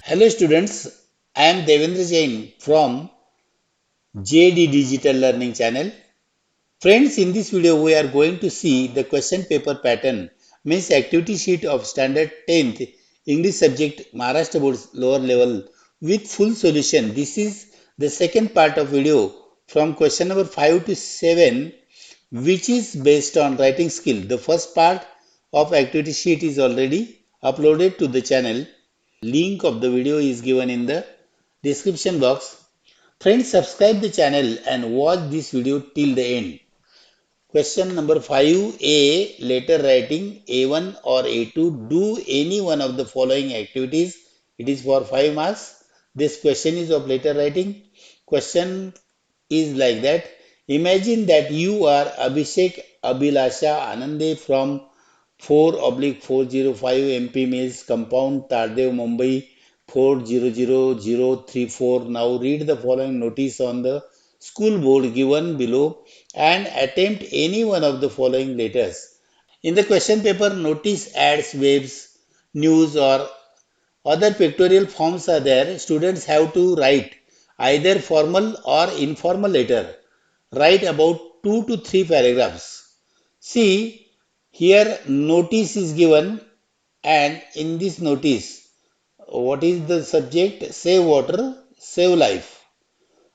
Hello students, I am Devendra Jain from JD Digital Learning Channel. Friends, in this video we are going to see the question paper pattern means activity sheet of standard 10th English subject Maharashtra Board lower level with full solution. This is the second part of video from question number 5 to 7 which is based on writing skill. The first part of activity sheet is already uploaded to the channel. Link of the video is given in the description box. Friends, subscribe the channel and watch this video till the end. Question number 5A, letter writing A1 or A2. Do any one of the following activities. It is for 5 marks. This question is of letter writing. Question is like that. Imagine that you are Abhishek Abhilasha Anande from 4/405 MP Mills Compound, Tardev, Mumbai 400034. Now read the following notice on the school board given below and attempt any one of the following letters. In the question paper, notice, ads, waves, news or other pictorial forms are there. Students have to write either formal or informal letter. Write about 2 to 3 paragraphs. See, here notice is given and in this notice, what is the subject? Save water, save life.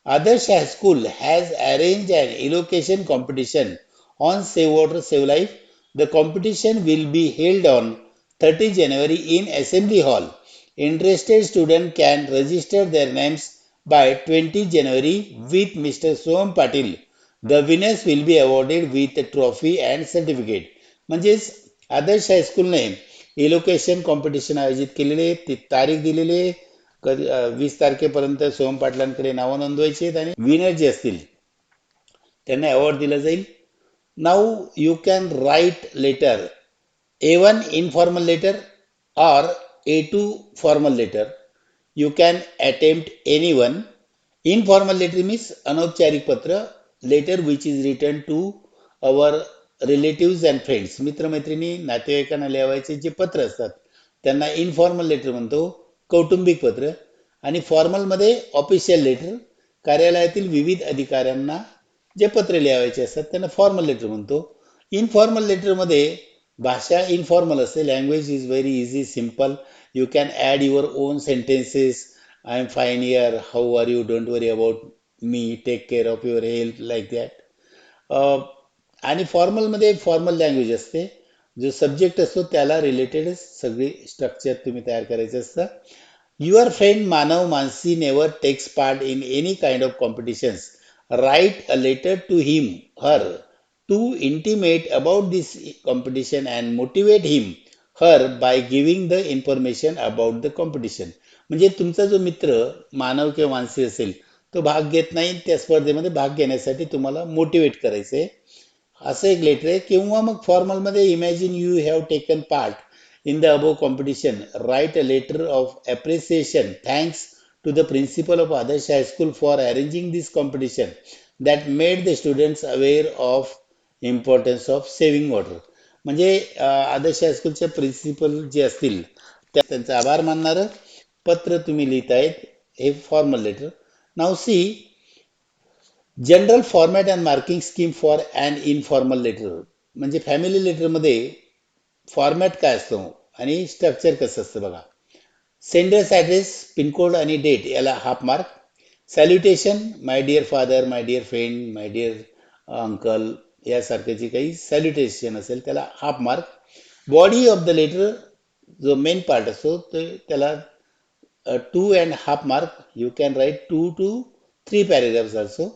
Adarsh High School has arranged an elocution competition on Save Water, Save Life. The competition will be held on 30 January in Assembly Hall. Interested students can register their names by 20 January with Mr. Soham Patil. The winners will be awarded with a trophy and certificate. म्हणजेच आदर्श हायस्कूलने elocution competition आयोजित केलेले तारीख दिलेली 20 तारखेपर्यंत सोहम पाटलांकडे नावं नोंदवायची आहेत आणि विनर जे असतील त्यांना अवॉर्ड दिला जाईल. Now you can write letter A1 informal letter or A2 formal letter. You can attempt any one. Informal letter means अनौपचारिक पत्र, letter which is written to our relatives and friends. मित्रमैत्रिणी नातेवाईकांना लिहायचे जे पत्र असतात त्यांना इनफॉर्मल लेटर म्हणतो, कौटुंबिक पत्र. आणि फॉर्मल मध्ये ऑफिशियल लेटर, कार्यालयातील विविध अधिकाऱ्यांना जे पत्र लिहायचे असतात त्यांना फॉर्मल लेटर म्हणतो. इनफॉर्मल लेटर मध्ये भाषा इनफॉर्मल असते. Language is very easy, simple. You can add your own sentences. I am fine here, how are you, don't worry about me, take care of your health, like that. आणि फॉर्मलमध्ये formal language असते. जो subject असतो त्याला related सगळी structure तुम्ही तयार करायचं असतं. Your friend Manav Mansi never takes part in any kind of competitions. Write a letter to him, her, to intimate about this competition and motivate him, her by giving the information about the competition. म्हणजे तुमचा जो मित्र मानव किंवा मानसी असेल तो भाग घेत नाही, त्या स्पर्धेमध्ये भाग घेण्यासाठी तुम्हाला मोटिवेट करायचंय असं एक लेटर आहे. किंवा मग फॉर्मल मध्ये imagine you have taken part in the above competition. Write a letter of appreciation thanks to the principal of Adarsh High School for arranging this competition that made the students aware of importance of saving water. म्हणजे आदर्श हायस्कूलच्या principal जे असतील त्यांचा आभार मानणारं पत्र तुम्ही लिहितायत, हे formal letter. Now see general format and marking scheme for and informal letter. म्हणजे फॅमिली लेटरमध्ये फॉर्मॅट काय असतो आणि स्ट्रक्चर कसं असतं बघा. सेंडर्स ॲड्रेस, पिनकोड आणि डेट याला half mark. Salutation, my dear father, my dear friend, my dear uncle यासारखे जे काही सॅल्युटेशन असेल त्याला half mark. Body of the letter जो मेन पार्ट असतो त्याला 2.5 mark. You can write 2 to 3 paragraphs also.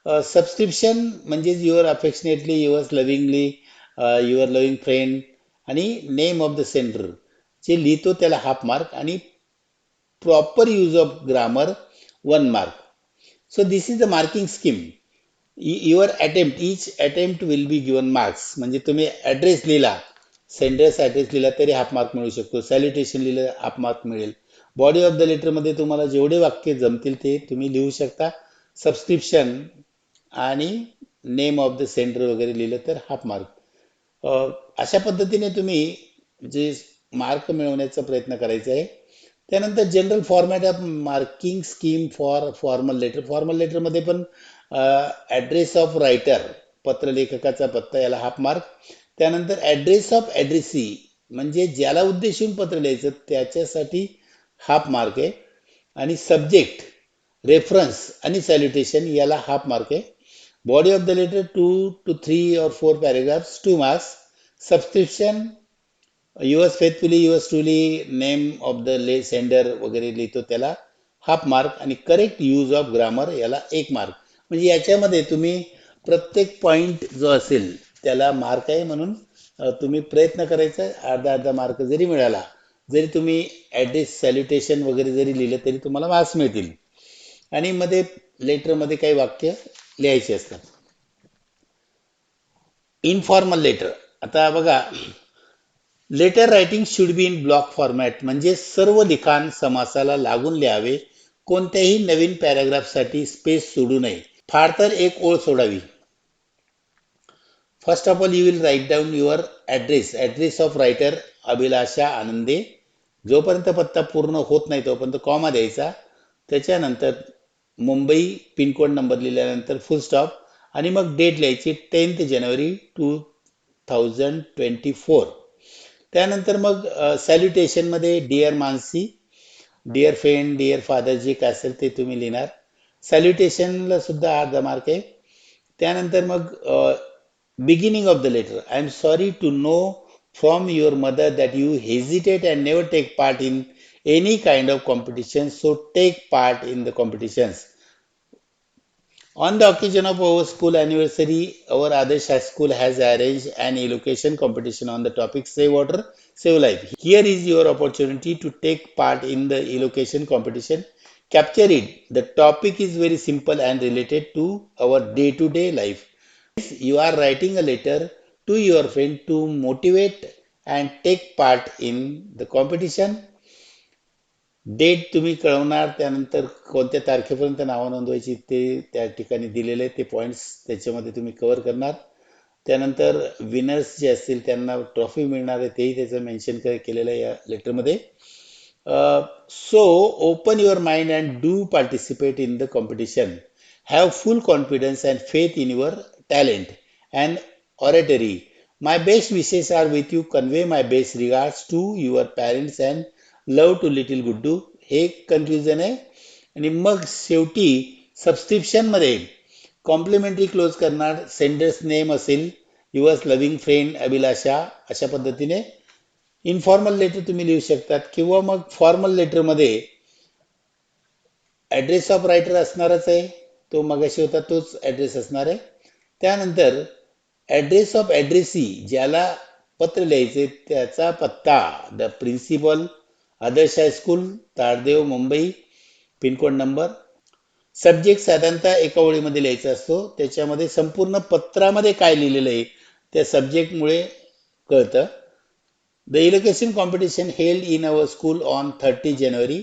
Subscription म्हणजे your affectionately, yours lovingly, your loving friend आणि नेम ऑफ द सेंडर जे लिहितो त्याला हाफ मार्क. आणि proper use of grammar 1 mark. So this is the marking scheme. Your attempt, each attempt will be given marks. म्हणजे तुम्ही address लिहिला, Sanders address लिहिला तरी हाफ मार्क मिळू शकतो. सॅल्युटेशन लिहिलं हाफ मार्क मिळेल. बॉडी ऑफ द लेटरमध्ये तुम्हाला जेवढे वाक्य जमतील ते तुम्ही लिहू शकता. सबस्क्रिप्शन आणि नेम ऑफ द सेंडर वगैरे लिहिलं तर हाफ मार्क. अशा पद्धतीने तुम्ही जे मार्क मिळवण्याचा प्रयत्न करायचा आहे. त्यानंतर general format of marking scheme for formal letter. Formal लेटरमध्ये पण ॲड्रेस ऑफ रायटर, पत्रलेखकाचा पत्ता, याला हाफ मार्क. त्यानंतर ॲड्रेस ऑफ ॲड्रेसी म्हणजे ज्याला उद्देशून पत्र लिहायचं त्याच्यासाठी हाफ मार्क आहे. आणि सब्जेक्ट, रेफरन्स आणि सॅल्युटेशन याला हाफ मार्क आहे. Body of the letter 2 to 3 or 4 paragraphs 2 marks. Subscription yours faithfully yours truly, name of the sender वगैरे लिहितो त्याला हाफ मार्क. आणि करेक्ट यूज ऑफ ग्रामर याला 1 मार्क. म्हणजे याच्यामध्ये तुम्ही प्रत्येक पॉइंट जो असेल त्याला मार्क आहे, म्हणून तुम्ही प्रयत्न करायचा. अर्धा अर्धा मार्क जरी मिळाला, जरी तुम्ही ॲड्रेस सॅल्युटेशन वगैरे जरी लिहिलं तरी तुम्हाला मार्क्स मिळतील. आणि मध्ये लेटरमध्ये काही वाक्य लिहायचे असतात. Informal letter. आता बघा, letter writing should be in block format, म्हणजे सर्व लिखाण समासाला लागून लिहावे. कोणत्याही नवीन पॅराग्राफसाठी स्पेस सोडू नये. फार तर एक ओळ सोडावी. First of all you will write down your address of writer Abhilasha Anande. जोपर्यंत पत्ता पूर्ण होत नाही तोपर्यंत कॉमा द्यायचा. त्याच्यानंतर मुंबई पिनकोड नंबर लिहिल्यानंतर फुल स्टॉप आणि मग डेट लिहायची 10th January 2024. त्यानंतर मग सॅल्युटेशनमध्ये dear Mansi, dear friend, dear father जे काय असेल ते तुम्ही लिहिणार. सॅल्युटेशनला सुद्धा अर्धा मार्क आहे. त्यानंतर मग beginning of the letter, I am sorry to know from your mother that you hesitate and never take part in any kind of competition, so take part in the competitions. On the occasion of our school anniversary, our Adarsh High School has arranged an elocution competition on the topic Save Water, Save Life. Here is your opportunity to take part in the elocution competition. Capture it. The topic is very simple and related to our day-to-day life. You are writing a letter to your friend to motivate and take part in the competition. Date तुम्ही कळवणार. त्यानंतर कोणत्या तारखेपर्यंत नावं नोंदवायची ते त्या ठिकाणी दिलेले ते पॉईंट्स त्याच्यामध्ये तुम्ही कव्हर करणार. त्यानंतर विनर्स जे असतील त्यांना ट्रॉफी मिळणार आहे तेही त्याचं मेन्शन केलेलं आहे या लेटरमध्ये. So open your mind and do participate in the competition. Have full confidence and faith in your talent and oratory. My best wishes are with you. Convey my best regards to your parents and love to little Guddu. हे confusion आहे. आणि मग शेवटी सबस्क्रिप्शनमध्ये complimentary close करणार. Sender's name असेल yours loving friend Abhilasha, अशा पद्धतीने इनफॉर्मल लेटर तुम्ही लिहू शकतात. किंवा मग फॉर्मल लेटरमध्ये ॲड्रेस ऑफ रायटर असणारच आहे, तो मगाशी होता तोच ॲड्रेस असणार आहे. त्यानंतर ॲड्रेस ऑफ ॲड्रेसी, ज्याला पत्र लिहायचे त्याचा पत्ता, द प्रिन्सिपल आदर्श हायस्कूल ताडदेव मुंबई, पिनकोड नंबर. सब्जेक्ट साधारणतः एका ओळीमध्ये लिहायचा असतो. त्याच्यामध्ये संपूर्ण पत्रामध्ये काय लिहिलेलं आहे त्या सब्जेक्टमुळे कळतं. The elocution competition held in our school on 30 January.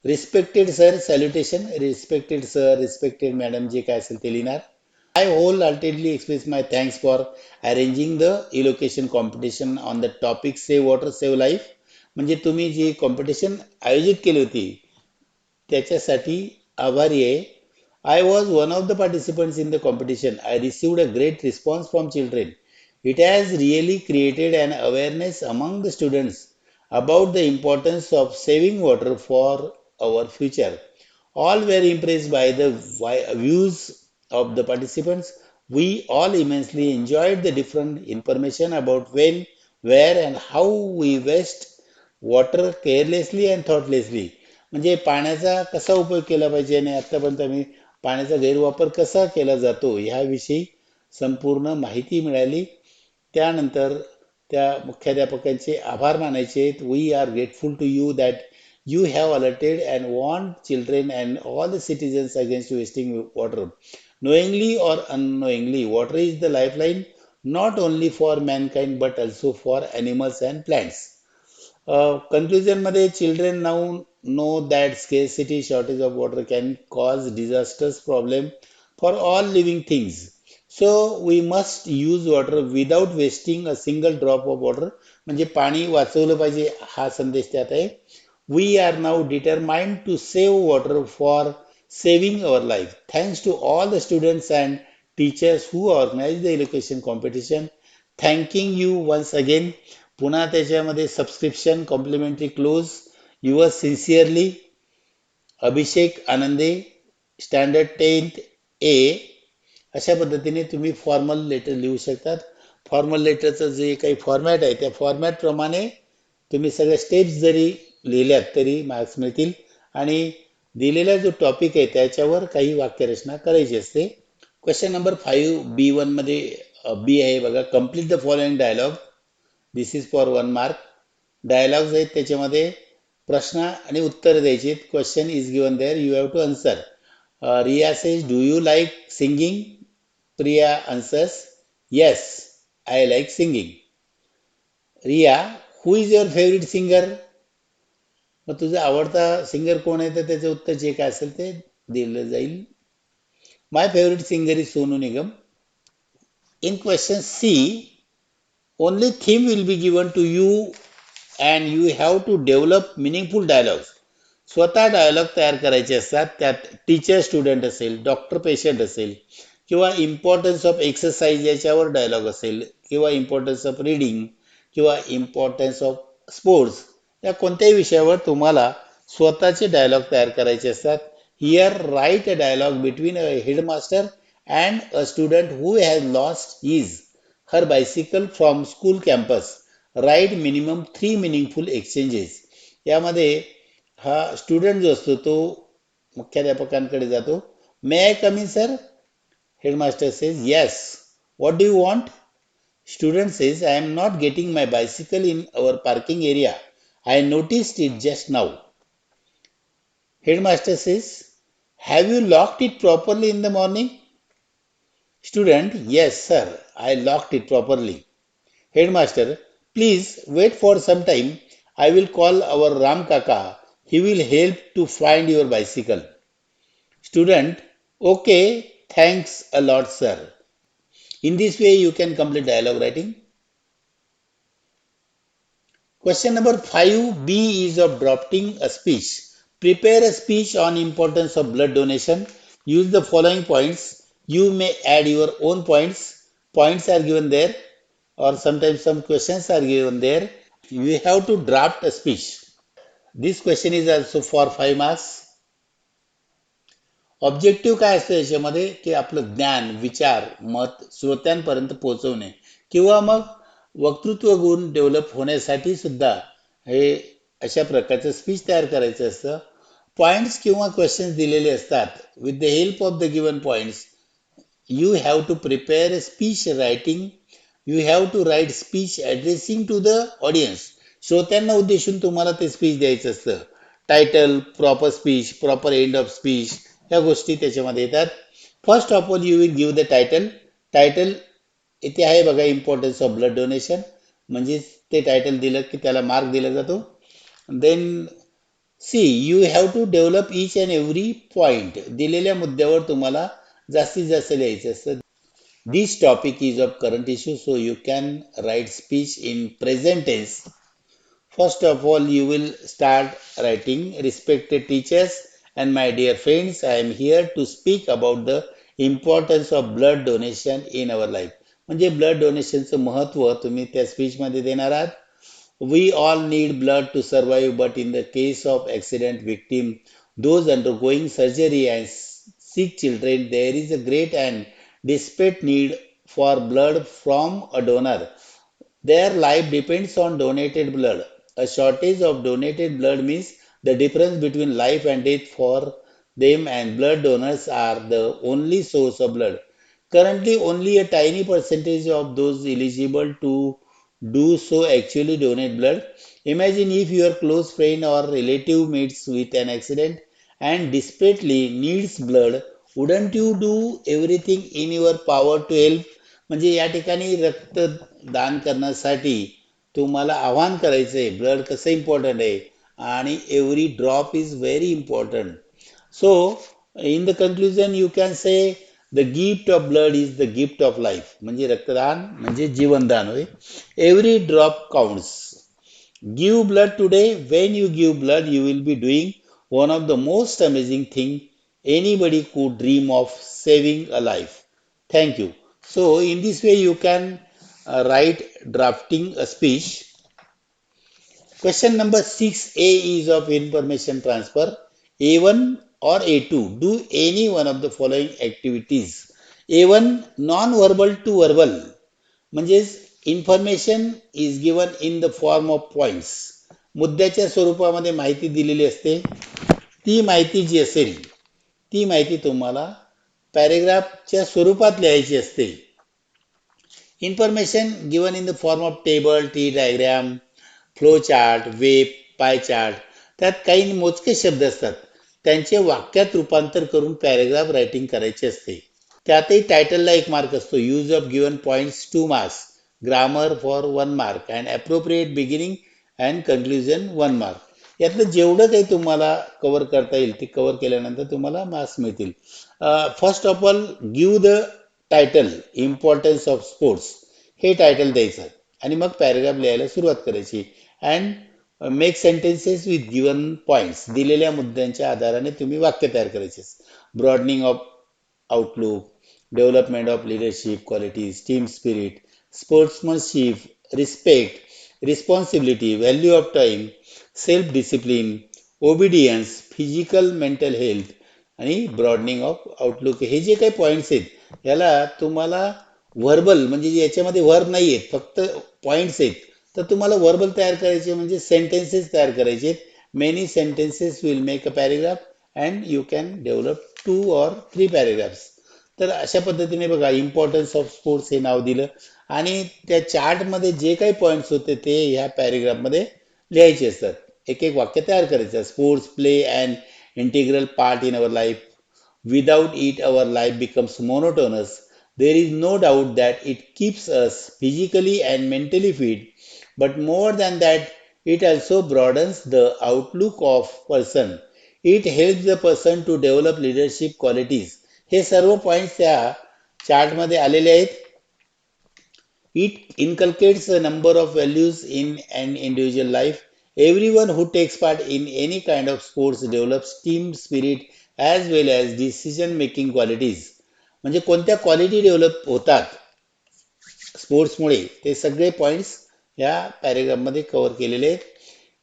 Respected sir, salutation, respected sir, respected madam जे काय असेल ते लिहिणार. I wholeheartedly express my thanks for arranging the elocution competition on the topic Save Water, Save Life. म्हणजे तुम्ही जी competition आयोजित केली होती त्याच्यासाठी आभारी आहे. I was one of the participants in the competition. I received a great response from children. It has really created an awareness among the students about the importance of saving water for our future. All were impressed by the views of the participants. We all immensely enjoyed the different information about when, where, and how we waste water carelessly and thoughtlessly. म्हणजे पाण्याचा कसा उपयोग केला पाहिजे आणि आतापर्यंत आम्ही पाण्याचा गैरवापर कसा केला जातो ह्याविषयी संपूर्ण माहिती मिळाली. त्यानंतर त्या मुख्याध्यापकांचे आभार मानायचे. We are grateful to you that you have alerted and warned children and all the citizens against wasting water. Knowingly or unknowingly, water is the lifeline not only for mankind but also for animals and plants. Conclusion मध्ये, children now know that scarcity, shortage of water can cause disastrous problem for all living things. So we must use water without wasting a single drop of water. म्हणजे पाणी वाचवलं पाहिजे हा संदेश त्यात आहे. We are now determined to save water for saving our life. Thanks to all the students and teachers who organized the elocution competition. Thanking you once again. पुन्हा त्याच्यामध्ये subscription complimentary close your sincerely Abhishek Anande standard 10th ए अशा पद्धतीने तुम्ही formal letter लिहू शकतात. Formal लेटरचं जे काही format आहे त्या फॉर्मॅट प्रमाणे तुम्ही सगळ्या स्टेप्स जरी लिहिल्यात तरी मार्क्स मिळतील. आणि दिलेला जो टॉपिक आहे त्याच्यावर काही वाक्यरचना करायची असते. क्वेश्चन नंबर 5B1 मध्ये बी आहे बघा. Complete the following dialogue. This is for 1 mark. Dialogues आहेत त्याच्यामध्ये प्रश्न आणि उत्तर द्यायचे. Question is given there, you have to answer. Riya says, do you like singing? Priya answers, yes, I like singing. Riya, who is your favorite singer? मग तुझा आवडता singer कोण आहे तर त्याचं उत्तर जे काय असेल ते दिलं जाईल. My favourite singer is Sonu Nigam. In question C, only theme will be given to you and you have to develop meaningful dialogues. स्वतः डायलॉग तयार करायचे असतात. त्यात टीचर स्टुडंट असेल, डॉक्टर पेशंट असेल किंवा इम्पॉर्टन्स ऑफ एक्सरसाइज याच्यावर डायलॉग असेल किंवा इम्पॉर्टन्स ऑफ रीडिंग किंवा इम्पॉर्टन्स ऑफ स्पोर्ट्स या कोणत्याही विषयावर तुम्हाला स्वतःचे डायलॉग तयार करायचे असतात. Here write a dialogue between a headmaster and a student who has lost his her bicycle from school campus. Write minimum 3 meaningful exchanges. यामध्ये हा स्टुडंट जो असतो तो मुख्याध्यापकांकडे जातो. May I come in sir? Headmaster says yes. What do you want? Student says I am not getting my bicycle in our parking area. I noticed it just now. Headmaster says have you locked it properly in the morning? Student yes sir, I locked it properly. Headmaster, please wait for some time. I will call our Ram Kaka. He will help to find your bicycle. Student, okay, thanks a lot, sir. In this way, you can complete dialogue writing. Question number 5B is of drafting a speech. Prepare a speech on importance of blood donation. Use the following points. You may add your own points. Points are given there, or sometimes some questions are given there. You have to draft a speech. This question is also for 5 marks. Objective काय असतं याच्यामध्ये की आपलं ज्ञान, विचार, मत श्रोत्यांपर्यंत पोहोचवणे किंवा मग वक्तृत्व गुण डेव्हलप होण्यासाठी सुद्धा हे अशा प्रकारचं स्पीच तयार करायचं असतं. पॉइंट्स किंवा क्वेश्चन्स दिलेले असतात. With the help of the given points you have to prepare a speech writing. You have to write speech addressing to the audience. श्रोत्यांना उद्देशून तुम्हाला ते स्पीच द्यायचं असतं. Title, proper speech, proper end of speech ह्या गोष्टी त्याच्यामध्ये येतात. First of all you will give the title. Title इथे आहे बघा, इम्पॉर्टन्स ऑफ ब्लड डोनेशन. म्हणजे ते टायटल दिलं की त्याला मार्क दिला जातो. Then see you have to develop each and every point. दिलेल्या मुद्द्यावर तुम्हाला जास्तीत जास्त लिहायचं असतं. This topic is of current issue, so you can write speech in present tense. First of all, you will start writing, respected teachers and my dear friends, I am here to speak about the importance of blood donation in our life. म्हणजे blood डोनेशनचं महत्व तुम्ही त्या speech मध्ये देणार आहात. We all need blood to survive, but in the case of accident victim, those undergoing surgery and sick children, there is a great and desperate need for blood from a donor. Their life depends on donated blood. A shortage of donated blood means the difference between life and death for them, and blood donors are the only source of blood. Currently, only a tiny percentage of those eligible to do so actually donate blood. Imagine if your close friend or relative meets with an accident and desperately needs blood, wouldn't you do everything in your power to help? म्हणजे या ठिकाणी रक्तदान करण्यासाठी तुम्हाला आवाहन करायचंय. Blood कसं important आहे आणि every drop is very important. So in the conclusion you can say the gift of blood is the gift of life. म्हणजे रक्तदान म्हणजे जीवनदान होय. Every drop counts. Give blood today. When you give blood, you will be doing one of the most amazing thing anybody could dream of, saving a life. Thank you. So in this way you can write drafting a speech. Question number 6A is of information transfer. A1 or A2. Do any one of the following activities. A1 non-verbal to verbal. म्हणजेच information is given in the form of points. मुद्द्याच्या स्वरूपामध्ये माहिती दिलेली असते. ती माहिती जी असेल ती माहिती तुम्हाला पॅरेग्राफच्या स्वरूपात लिहायची असते. Information given in the form of table, tree diagram, flow chart, web, pie chart. त्यात काही मोजके शब्द असतात. त्यांचे वाक्यात रूपांतर करून पॅरेग्राफ रायटिंग करायचे असते. त्यातही टायटलला एक मार्क असतो. Use of given points 2 marks, grammar for 1 mark and appropriate beginning and conclusion 1 mark. यातलं जेवढं काही तुम्हाला कव्हर करता येईल ते कव्हर केल्यानंतर तुम्हाला मार्क्स मिळतील. First of all give the title importance of sports. हे टायटल द्यायचं आणि मग पॅरेग्राफ लिहायला सुरुवात करायची. And make sentences with given points. दिलेल्या मुद्द्यांच्या आधाराने तुम्ही वाक्य तयार करायचे. Broadening of outlook, development of leadership qualities, team spirit, sportsmanship, respect, responsibility, value of time, self-discipline, obedience, physical mental health आणि ब्रॉडनिंग ऑफ आउटलुक. हे जे काही पॉइंट्स आहेत याला तुम्हाला व्हर्बल म्हणजे याच्यामध्ये व्हर्ब नाही आहेत, फक्त पॉइंट्स आहेत. तर तुम्हाला व्हर्बल तयार करायचे म्हणजे सेंटेन्सेस तयार करायचे. Many sentences will make a paragraph and you can develop 2 or 3 paragraphs. तर अशा पद्धतीने बघा इम्पॉर्टन्स ऑफ स्पोर्ट्स हे नाव दिलं आणि त्या चार्टमध्ये जे काही पॉइंट्स होते ते ह्या पॅरेग्राफमध्ये लिहायचे असतात. एक एक वाक्य तयार करायचं. Sports play and integral part in our life. Without it, our life becomes monotonous. There is no doubt that it keeps us physically and mentally fit, but more than that, it also broadens the outlook of person. It helps the person to develop leadership qualities. हे सर्व points त्या चार्टमध्ये आलेले आहेत. It inculcates a number of values in an individual life. Everyone who takes part in any kind of sports develops team spirit as well as decision making qualities. म्हणजे कोणत्या quality develop होतात स्पोर्ट्समुळे ते सगळे points या पॅरेग्राफमध्ये cover केलेले आहेत.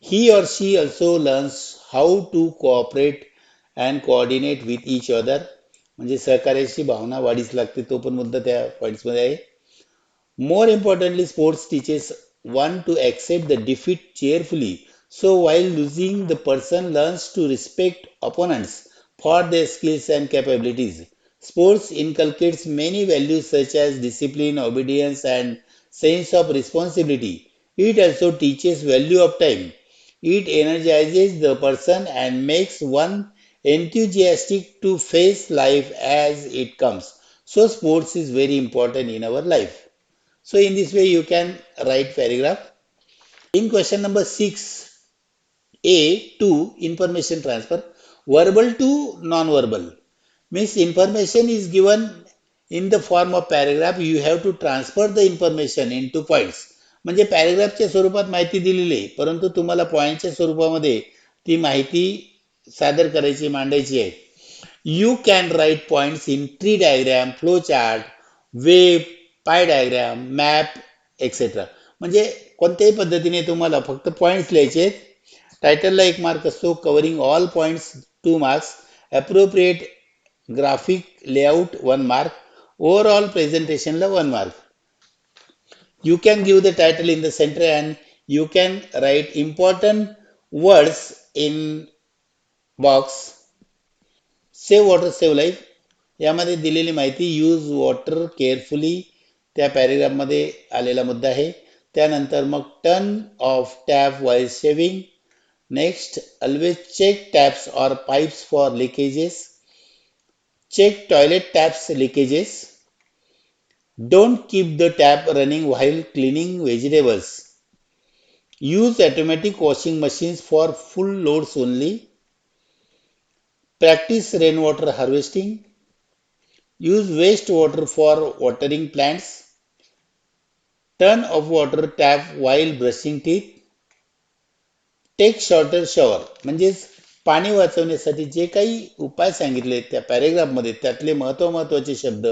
He or she also learns how to cooperate and coordinate with each other. म्हणजे सहकार्याची भावना वाढीस लागते. तो पण मुद्दा त्या पॉइंट्समध्ये आहे. More importantly, sports teaches one to accept the defeat cheerfully. So while losing, the person learns to respect opponents for their skills and capabilities. Sports inculcates many values such as discipline, obedience, and sense of responsibility. It also teaches value of time. It energizes the person and makes one enthusiastic to face life as it comes. So sports is very important in our life. So in this way you can write paragraph. In question number 6A, to information transfer, verbal to non-verbal. Means information is given in the form of paragraph. You have to transfer the information into points. म्हणजे पॅरेग्राफच्या स्वरूपात माहिती दिलेली आहे, परंतु तुम्हाला पॉइंटच्या स्वरूपामध्ये ती माहिती सादर करायची, मांडायची आहे. You can write points in tree diagram, flow chart, wave, pie diagram, map etcetera. म्हणजे कोणत्याही पद्धतीने तुम्हाला फक्त पॉइंट्स लिहायचे. टायटलला एक मार्क असतो. Covering all points 2 marks. Appropriate graphic layout 1 mark. Overall प्रेझेंटेशनला 1 mark. You can give the title in the centre and you can write important words in box. Save water save life. यामध्ये दिलेली माहिती use water carefully त्या पॅरेग्राफमध्ये आलेला मुद्दा आहे. त्यानंतर मग turn off tap while shaving. Next always check taps or pipes for leakages. Check toilet taps leakages. Don't keep the tap running while cleaning vegetables. Use automatic washing machines for full loads only. Practise rain water harvesting. Use wastewater for watering plants. Turn off water tap while brushing teeth. Take shorter shower म्हणजेच पाणी वाचवण्यासाठी जे काही उपाय सांगितले त्या पॅरेग्राफमध्ये त्यातले महत्वाचे शब्द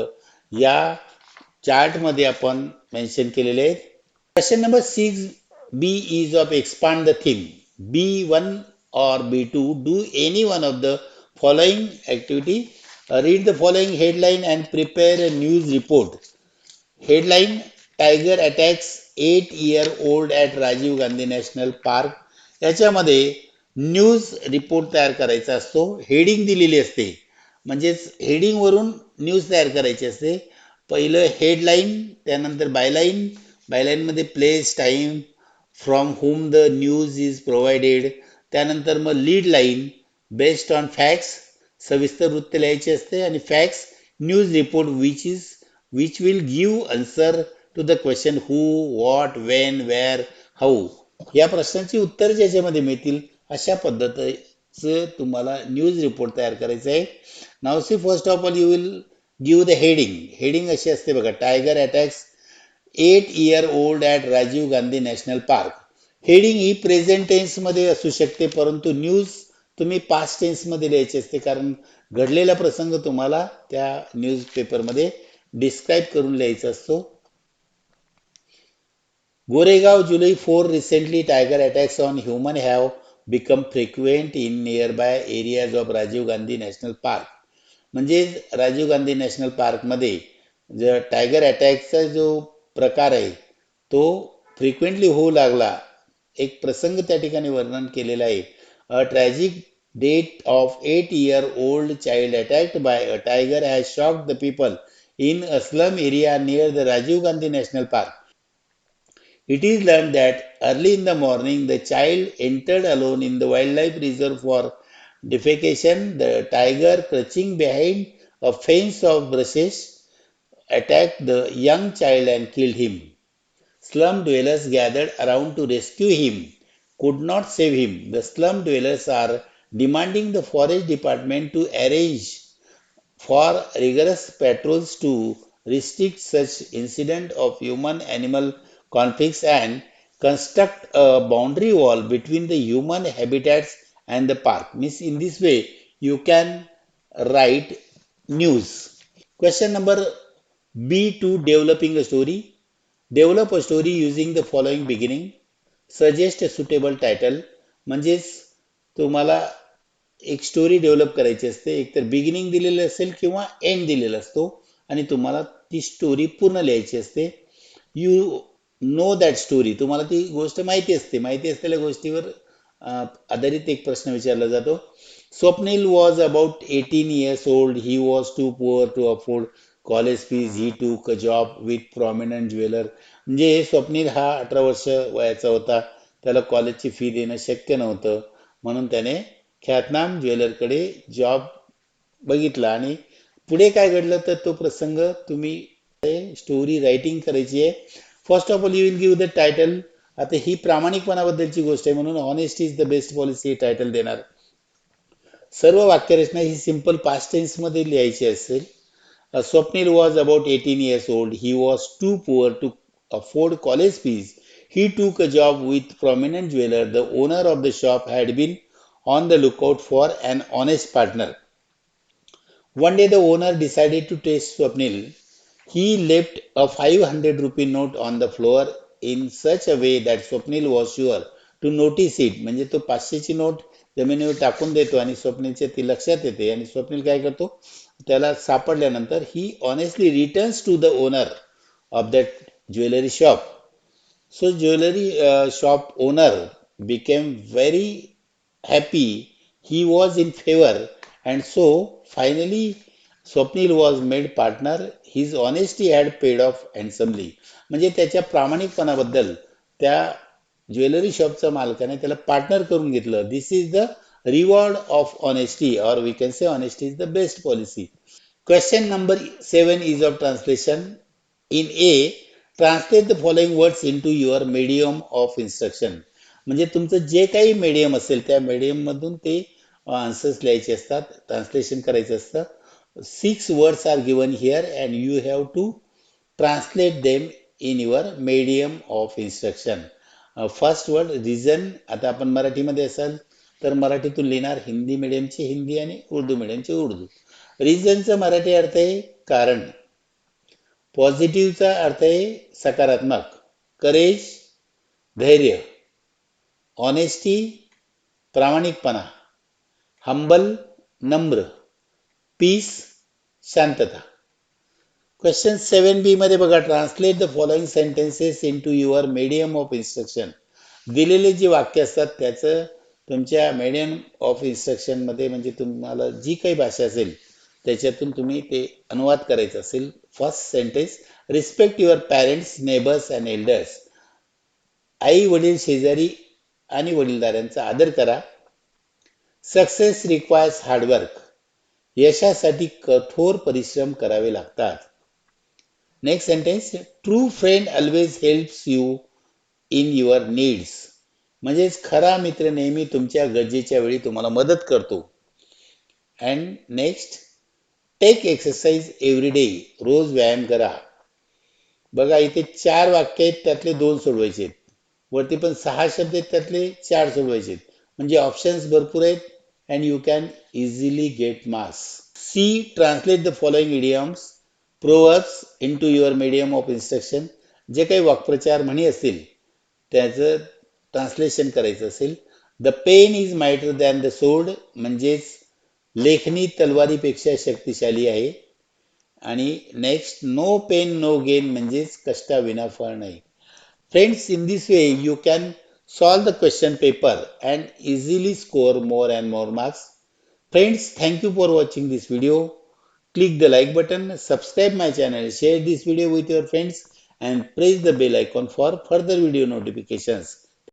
या चार्टमध्ये आपण मेन्शन केलेले आहेत. Question number 6B is of expand the theme. B1 or B2, do any one of the following activity. Read the following headline and prepare a news report. Headline: Tiger attacks 8-year-old at Rajiv Gandhi National Park. याच्यामध्ये news report तयार करायचा असतो. Heading दिलेली असते, म्हणजेच heading वरून news तयार करायची असते. पहिलं हेडलाईन, त्यानंतर बायलाईन, बायलाईन मध्ये place, time, from whom the news is provided. त्यानंतर मग lead line, based on facts, सविस्तर वृत्त लिहायचे असते. आणि facts, news report which will give answer to the question who, what, when, where, how. या प्रश्नांची उत्तर ज्याच्यामध्ये मिळतील अशा पद्धतीचं तुम्हाला न्यूज रिपोर्ट तयार करायचं आहे. Now see first of all you will give the heading. Heading अशी असते बघा, tiger attacks 8-year-old at Rajiv Gandhi national park. Heading ही प्रेझेंट टेन्स मध्ये असू शकते, परंतु न्यूज तुम्ही पास्ट टेन्स मध्ये लिहायची असते, कारण घडलेला प्रसंग तुम्हाला त्या न्यूज पेपरमध्ये डिस्क्राईब करून लिहायचा असतो. Goregaon, July 4. Recently, tiger attacks on humans have become frequent in nearby areas of Rajiv Gandhi National Park. म्हणजे राजीव गांधी नॅशनल पार्क मध्ये जो टायगर अटॅकचा जो प्रकार आहे तो फ्रिक्वेंटली होऊ लागला. एक प्रसंग त्या ठिकाणी वर्णन केलेला आहे. A tragic death of 8-year-old child attacked by a tiger has shocked the people in a slum area near the Rajiv Gandhi National Park. It is learned that early in the morning the child entered alone in the wildlife reserve for defecation. The tiger, crouching behind a fence of bushes, attacked the young child and killed him. Slum dwellers gathered around to rescue him, could not save him. The slum dwellers are demanding the forest department to arrange for rigorous patrols to restrict such incident of human-animal conflicts and construct a boundary wall between the human habitats and the park. Means in this way you can write news. Question number B2, developing a story. Develop a story using the following beginning. Suggest a suitable title. म्हणजेच तुम्हाला एक story develop करायची असते. एकतर beginning दिलेलं असेल किंवा end दिलेला असतो आणि तुम्हाला ती स्टोरी पूर्ण लिहायची असते. यू नो दॅट स्टोरी, तुम्हाला ती गोष्ट माहिती असते. माहिती असलेल्या गोष्टीवर आधारित एक प्रश्न विचारला जातो. Swapnil was about 18 years old. He was too poor to afford college fees. He took a job with prominent jeweler. म्हणजे स्वप्नील हा 18 वर्ष वयाचा होता. त्याला कॉलेजची फी देणं शक्य नव्हतं, म्हणून त्याने ख्यातनाम ज्वेलरकडे जॉब बघितला. आणि पुढे काय घडलं तर तो प्रसंग तुम्ही स्टोरी रायटिंग करायची आहे. First of all you will give the title. आता ही प्रामाणिकपणाबद्दलची गोष्ट आहे म्हणून honesty is the best policy हे टायटल देणार. सर्व वाक्यरचना ही सिंपल पास्ट टेन्स मध्ये लिहायची असेल. Swapnil was about 18 years old. He was too poor to afford college fees. He took a job with prominent jeweler. The owner of the shop had been on the lookout for an honest partner. One day the owner decided to test Swapnil. He left a 500 rupee note on the floor in such a way that Swapnil was sure to notice it. म्हणजे तो 500 ची note जमिनीवर टाकून देतो आणि स्वप्नीलच्या ती लक्षात येते आणि स्वप्नील काय करतो, त्याला सापडल्यानंतर he honestly returns to the owner of that jewellery shop. So jewelry shop owner became very happy. He was in favor, and so finally Swapnil was made partner. His honesty had paid off handsomely. म्हणजे त्याच्या प्रामाणिकपणाबद्दल त्या jewellery शॉपच्या मालकाने त्याला partner करून घेतलं. This is the reward of honesty, और we can say honesty is the best policy. Question number 7 is of translation. In A, translate the following words into your medium of instruction. म्हणजे तुमचं जे काही medium असेल त्या medium मधून ते answers लिहायचे असतात, ट्रान्सलेशन करायचं असतं. 6 words are given here and you have to translate them in your medium of instruction. First word reason. आता आपण मराठीमध्ये असाल तर मराठीतून लिहिणार, हिंदी मिडियमचे हिंदी आणि उर्दू मिडियमचे उर्दू. रिझनचा मराठी अर्थ आहे कारण. पॉझिटिव्हचा अर्थ आहे सकारात्मक. करेज धैर्य. ऑनेस्टी प्रामाणिकपणा. हंबल नम्र. पीस शांतता. क्वेश्चन 7B मध्ये बघा, translate the following sentences into your medium of instruction. दिलेले जे वाक्य असतात त्याचं तुमच्या मीडियम ऑफ इन्स्ट्रक्शन मध्ये, म्हणजे तुम्हाला जी काही भाषा असेल त्याच्यातून तुम्ही ते अनुवाद करायचं असेल. First sentence, respect your parents, neighbours and elders. आई वडील शेजारी आणि वडीलधाऱ्यांचा आदर करा. Success requires hard work. यशासाठी कठोर परिश्रम करावे लागतात. Next sentence, true friend always helps you in your needs. म्हणजेच खरा मित्र नेहमी तुमच्या गरजेच्या वेळी तुम्हाला मदत करतो. And next, take exercise every day. रोज व्यायाम करा. बघा इथे 4 वाक्य आहेत, त्यातले 2 सोडवायचे आहेत. वरती पण 6 शब्द आहेत, त्यातले 4 सोडवायचे आहेत. म्हणजे ऑप्शन्स भरपूर आहेत and you can easily get marks. C, translate the following idioms proverbs into your medium of instruction. जे काही वाक्प्रचार म्हणी असतील त्याचं ट्रान्सलेशन करायचं असेल. The pen is mightier than the sword. म्हणजेच लेखणी तलवारीपेक्षा शक्तिशाली आहे. आणि next, no pain no gain. म्हणजेच कष्टाविना फळ नाही. Friends, in this way you can solve the question paper and easily score more and more marks. Friends, thank you for watching this video. Click the like button, subscribe my channel, share this video with your friends and press the bell icon for further video notifications.